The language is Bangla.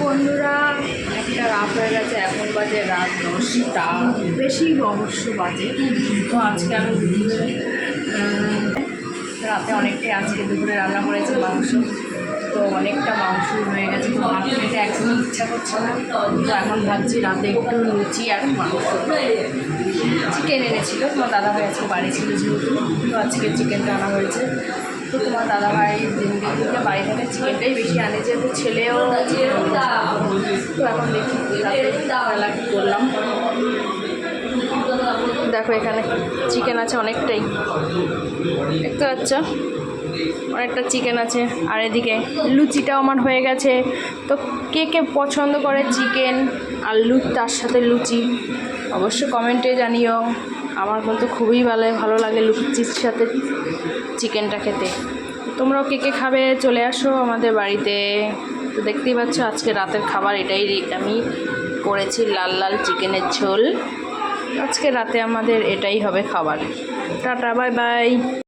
বন্ধুরা, একটা রাত হয়ে গেছে, এখন বাজে রাত 10টা, বেশি অবশ্য বাজে। তো আজকে আমি রাতে অনেকটাই, আজকে দুপুরে রান্না করেছি মাংস, তো অনেকটা মাংস হয়ে গেছে, তো ভাত খেতে একদমই ইচ্ছা করছে না। তো এখন ভাবছি রাতে একটু লুচি আর মাংস, চিকেন এনেছিল তোমার দাদাভাই, আজকে বাড়ি ছিল যেহেতু, তো আজকে চিকেনটা আনা হয়েছে। তো তোমার দাদাভাই দিনকে বাড়ি থেকে চিকেনটাই বেশি আনে, যেহেতু ছেলেও। তো এখন দেখি রাতে কী করলাম। দেখো এখানে চিকেন আছে অনেকটাই, দেখতে পাচ্ছ অনেকটা চিকেন আছে। আর এদিকে লুচিটাও আমার হয়ে গেছে। তো কে কে পছন্দ করে চিকেন আর তার সাথে লুচি অবশ্য কমেন্টে জানিও। আমার কিন্তু খুবই ভালো লাগে লুচির সাথে চিকেনটা খেতে। তোমরাও কে কে খাবে চলে আসো আমাদের বাড়িতে। তো দেখতেই পাচ্ছ আজকে রাতের খাবার এটাই আমি করেছি, লাল লাল চিকেনের ঝোল। আজকে রাতে আমাদের এটাই হবে খাবার। Tata, bye bye.